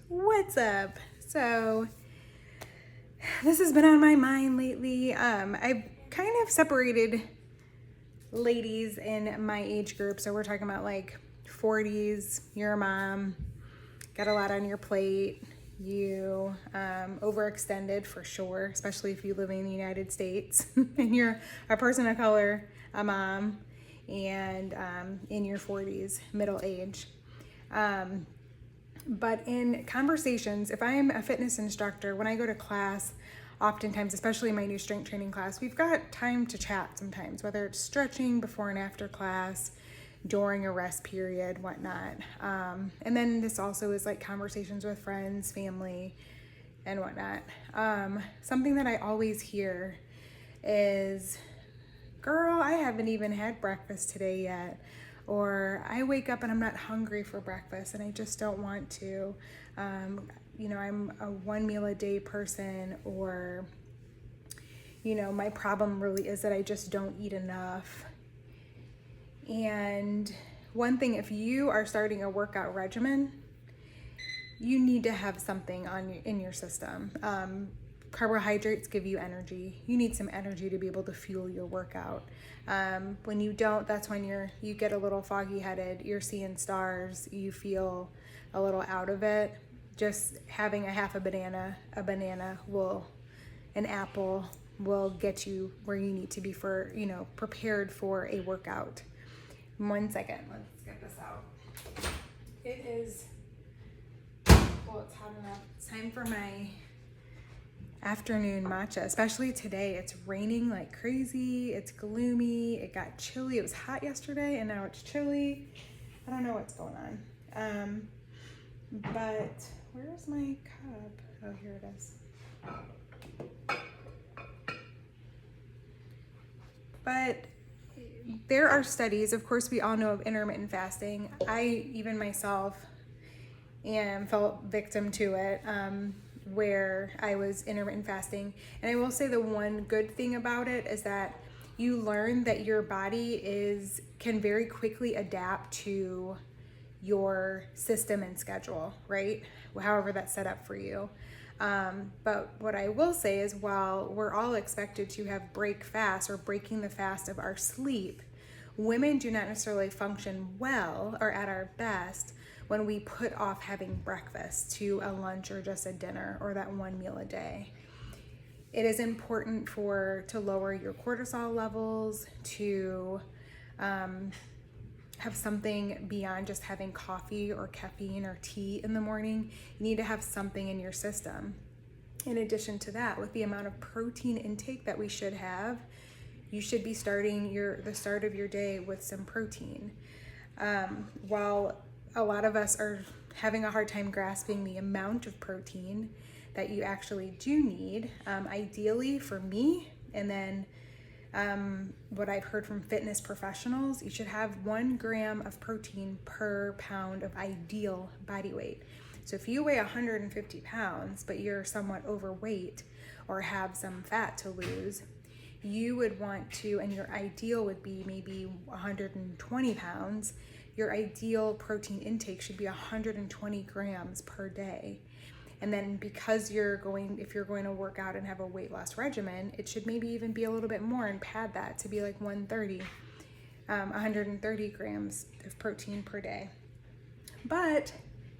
What's up? So this has been on my mind lately. I've kind of separated ladies in my age group. So we're talking about like 40s, you're a mom, got a lot on your plate, you overextended for sure, especially if you live in the United States and you're a person of color, a mom, and in your 40s, middle age. But in conversations, if I'm a fitness instructor, when I go to class, oftentimes, especially in my new strength training class, we've got time to chat sometimes, whether it's stretching before and after class, during a rest period, whatnot. And then this also is like conversations with friends, family, and whatnot. Something that I always hear is, girl, I haven't even had breakfast today yet. Or I wake up and I'm not hungry for breakfast and I just don't want to. I'm a one meal a day person, or, my problem really is that I just don't eat enough. And one thing, if you are starting a workout regimen, you need to have something in your system. Carbohydrates give you energy. You need some energy to be able to fuel your workout. When you don't, that's when you get a little foggy headed, you're seeing stars, you feel a little out of it. Just having a half a banana an apple will get you where you need to be for, prepared for a workout. 1 second, let's get this out. It is, well, it's hot enough. It's time for my afternoon matcha, especially today. It's raining like crazy. It's gloomy. It got chilly. It was hot yesterday and now it's chilly. I don't know what's going on. But where's my cup? Oh, here it is. But there are studies, of course, we all know of intermittent fasting. I even myself fell victim to it. Where I was intermittent fasting. And I will say the one good thing about it is that you learn that your body can very quickly adapt to your system and schedule, right? However that's set up for you. But what I will say is, while we're all expected to have break fast or breaking the fast of our sleep, women do not necessarily function well or at our best when we put off having breakfast to a lunch or just a dinner or that one meal a day. It is important to lower your cortisol levels, to have something beyond just having coffee or caffeine or tea in the morning. You need to have something in your system. In addition to that, with the amount of protein intake that we should have, you should be starting the start of your day with some protein. While a lot of us are having a hard time grasping the amount of protein that you actually do need, ideally for me, and then what I've heard from fitness professionals, you should have 1 gram of protein per pound of ideal body weight. So if you weigh 150 pounds, but you're somewhat overweight or have some fat to lose, you would want to, and your ideal would be maybe 120 pounds, your ideal protein intake should be 120 grams per day. And then because if you're going to work out and have a weight loss regimen, it should maybe even be a little bit more and pad that to be like 130 grams of protein per day. But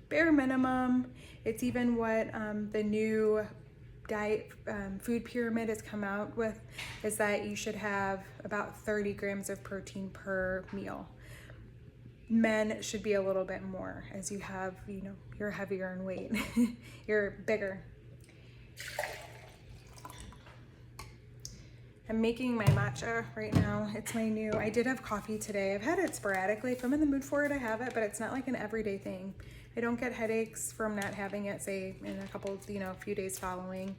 bare minimum, it's even what the new diet food pyramid has come out with, is that you should have about 30 grams of protein per meal. Men should be a little bit more, as you have, you're heavier in weight, you're bigger. I'm making my matcha right now. It's my new, I did have coffee today. I've had it sporadically. If I'm in the mood for it, I have it, but it's not like an everyday thing. I don't get headaches from not having it, say, in a couple, few days following.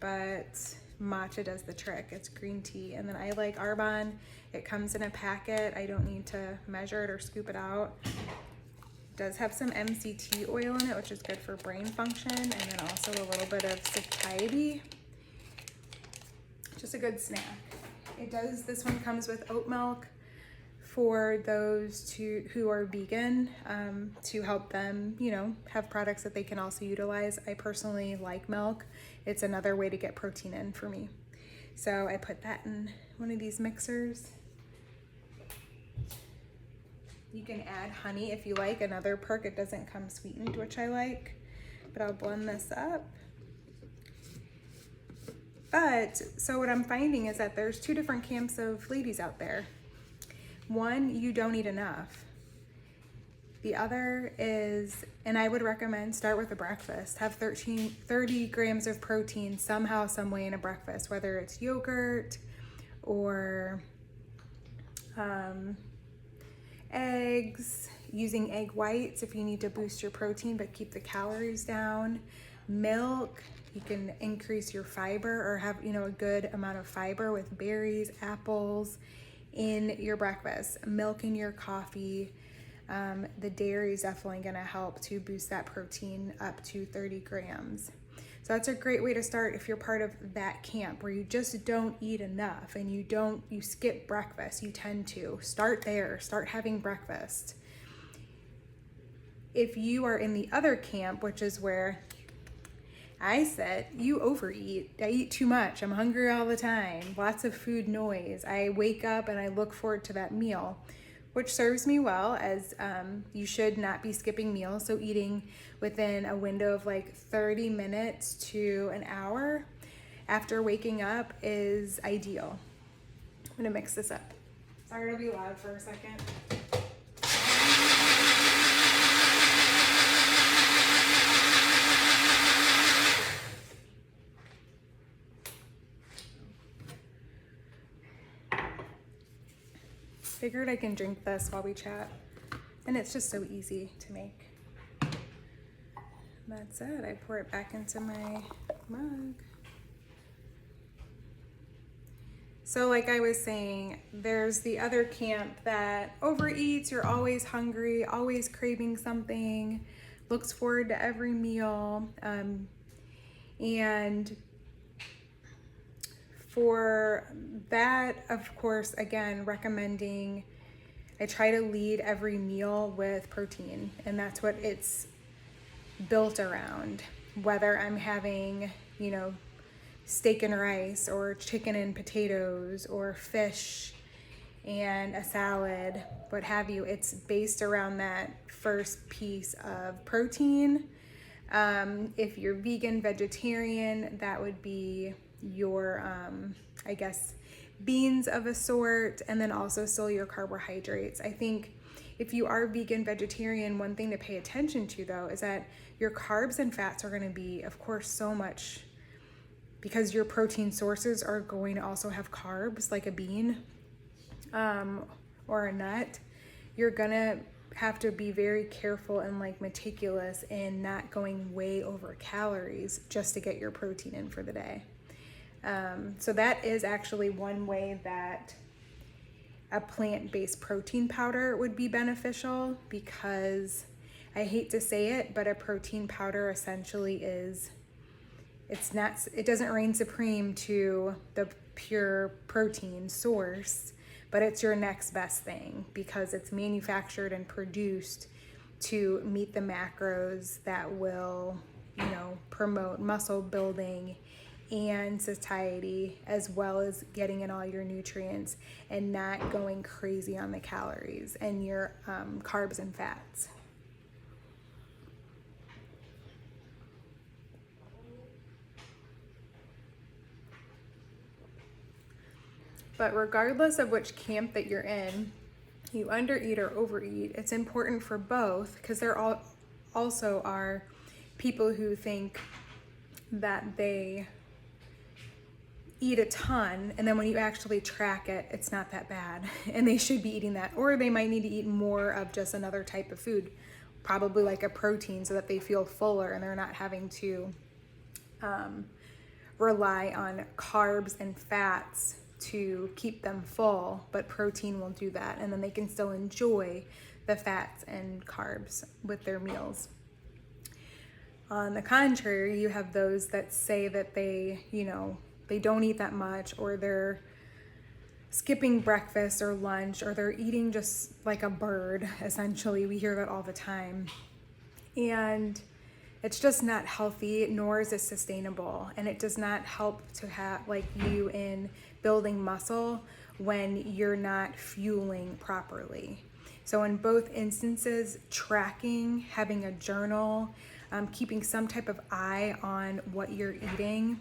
But matcha does the trick. It's green tea. And then I like Arbonne. It comes in a packet. I don't need to measure it or scoop it out. It does have some MCT oil in it, which is good for brain function, and then also a little bit of satiety. Just a good snack. This one comes with oat milk, for those who are vegan, to help them, you know, have products that they can also utilize. I personally like milk. It's another way to get protein in for me. So I put that in one of these mixers. You can add honey if you like, another perk. It doesn't come sweetened, which I like, but I'll blend this up. But, so what I'm finding is that there's two different camps of ladies out there. One, you don't eat enough. The other is, and I would recommend, start with a breakfast. Have 30 grams of protein somehow, some way in a breakfast, whether it's yogurt or eggs, using egg whites if you need to boost your protein but keep the calories down. Milk, you can increase your fiber or have, you know, a good amount of fiber with berries, apples in your breakfast. Milk in your coffee. The dairy is definitely going to help to boost that protein up to 30 grams. So that's a great way to start if you're part of that camp where you just don't eat enough and you skip breakfast. You tend to start there, start having breakfast. If you are in the other camp, which is where I sit, you overeat. I eat too much. I'm hungry all the time. Lots of food noise. I wake up and I look forward to that meal, which serves me well, as you should not be skipping meals. So eating within a window of like 30 minutes to an hour after waking up is ideal. I'm gonna mix this up. Sorry to be loud for a second. Figured I can drink this while we chat, and it's just so easy to make. That's it. I pour it back into my mug. So like I was saying, there's the other camp that overeats. You're always hungry, always craving something, looks forward to every meal, and for that, of course, again, recommending, I try to lead every meal with protein, and that's what it's built around. Whether I'm having, you know, steak and rice or chicken and potatoes or fish and a salad, what have you, it's based around that first piece of protein. If you're vegan, vegetarian, that would be your, I guess, beans of a sort, and then also still your carbohydrates. I think if you are vegan, vegetarian, one thing to pay attention to though is that your carbs and fats are going to be, of course, so much, because your protein sources are going to also have carbs, like a bean or a nut. You're gonna have to be very careful and like meticulous in not going way over calories just to get your protein in for the day. So that is actually one way that a plant-based protein powder would be beneficial, because I hate to say it, but a protein powder essentially is, it doesn't reign supreme to the pure protein source, but it's your next best thing because it's manufactured and produced to meet the macros that will, you know, promote muscle building and satiety, as well as getting in all your nutrients and not going crazy on the calories and your carbs and fats. But regardless of which camp that you're in, you undereat or overeat, it's important for both, because there also are people who think that they eat a ton, and then when you actually track it, it's not that bad, and they should be eating that. Or they might need to eat more of just another type of food, probably like a protein, so that they feel fuller and they're not having to rely on carbs and fats to keep them full, but protein will do that, and then they can still enjoy the fats and carbs with their meals. On the contrary, you have those that say that they, you know, they don't eat that much, or they're skipping breakfast or lunch, or they're eating just like a bird, essentially. We hear that all the time. And it's just not healthy, nor is it sustainable. And it does not help to have like you in building muscle when you're not fueling properly. So in both instances, tracking, having a journal, keeping some type of eye on what you're eating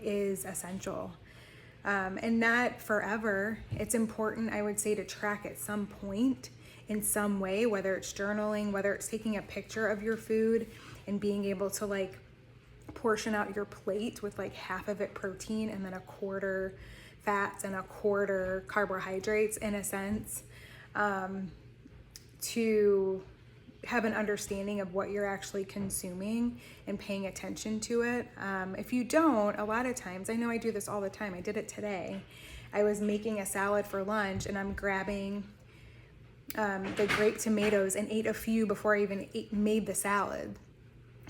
is essential. And not forever. It's important, I would say, to track at some point in some way, whether it's journaling, whether it's taking a picture of your food and being able to like portion out your plate with like half of it protein and then a quarter fats and a quarter carbohydrates, in a sense, to have an understanding of what you're actually consuming and paying attention to it. If you don't, a lot of times, I know I do this all the time. I did it today. I was making a salad for lunch and I'm grabbing the grape tomatoes and ate a few before I even made the salad.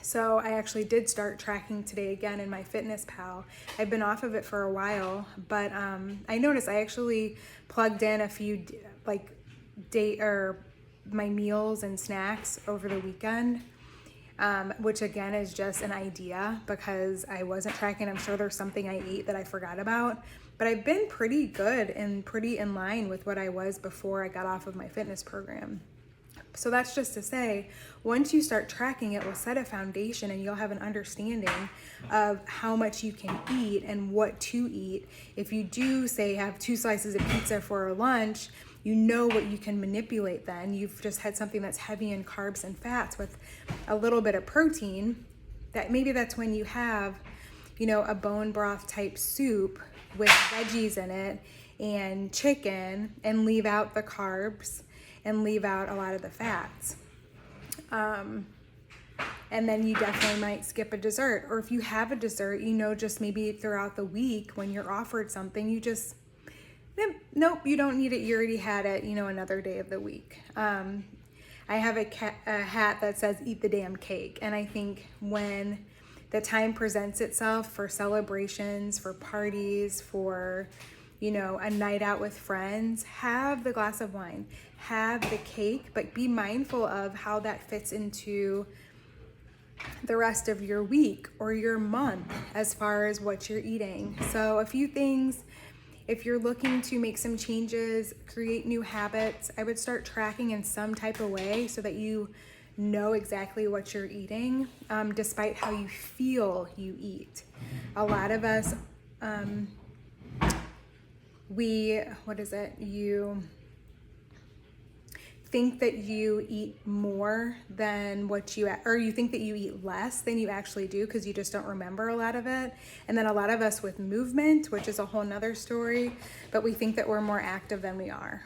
So I actually did start tracking today again in MyFitnessPal. I've been off of it for a while, but I noticed I actually plugged in a few my meals and snacks over the weekend, which again is just an idea because I wasn't tracking. I'm sure there's something I ate that I forgot about, but I've been pretty good and pretty in line with what I was before I got off of my fitness program. So that's just to say, once you start tracking, it will set a foundation and you'll have an understanding of how much you can eat and what to eat. If you do, say, have 2 slices of pizza for lunch, you know what you can manipulate then. You've just had something that's heavy in carbs and fats with a little bit of protein. That maybe that's when you have, a bone broth type soup with veggies in it and chicken, and leave out the carbs and leave out a lot of the fats. And then you definitely might skip a dessert. Or if you have a dessert, just maybe throughout the week when you're offered something, you just, nope, you don't need it. You already had it, another day of the week. I have a hat that says "Eat the damn cake." And I think when the time presents itself for celebrations, for parties, for a night out with friends, have the glass of wine, have the cake, but be mindful of how that fits into the rest of your week or your month as far as what you're eating. So a few things, if you're looking to make some changes, create new habits, I would start tracking in some type of way so that you know exactly what you're eating, despite how you feel you eat. A lot of us, you think that you eat more than or you think that you eat less than you actually do because you just don't remember a lot of it. And then a lot of us with movement, which is a whole nother story, but we think that we're more active than we are.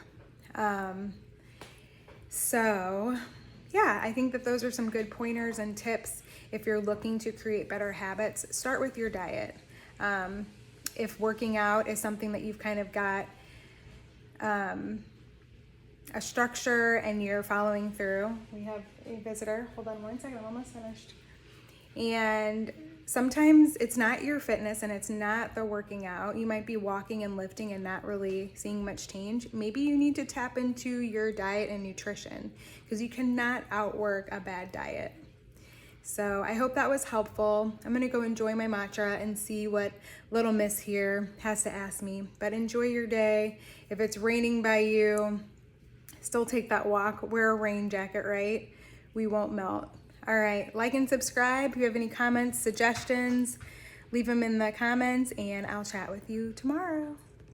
So yeah, I think that those are some good pointers and tips. If you're looking to create better habits, start with your diet. If working out is something that you've kind of got a structure and you're following through. We have a visitor. Hold on one second, I'm almost finished. And sometimes it's not your fitness and it's not the working out. You might be walking and lifting and not really seeing much change. Maybe you need to tap into your diet and nutrition because you cannot outwork a bad diet. So I hope that was helpful. I'm gonna go enjoy my matcha and see what little miss here has to ask me. But enjoy your day. If it's raining by you, still take that walk. Wear a rain jacket, right? We won't melt. All right, like and subscribe. If you have any comments, suggestions, leave them in the comments and I'll chat with you tomorrow.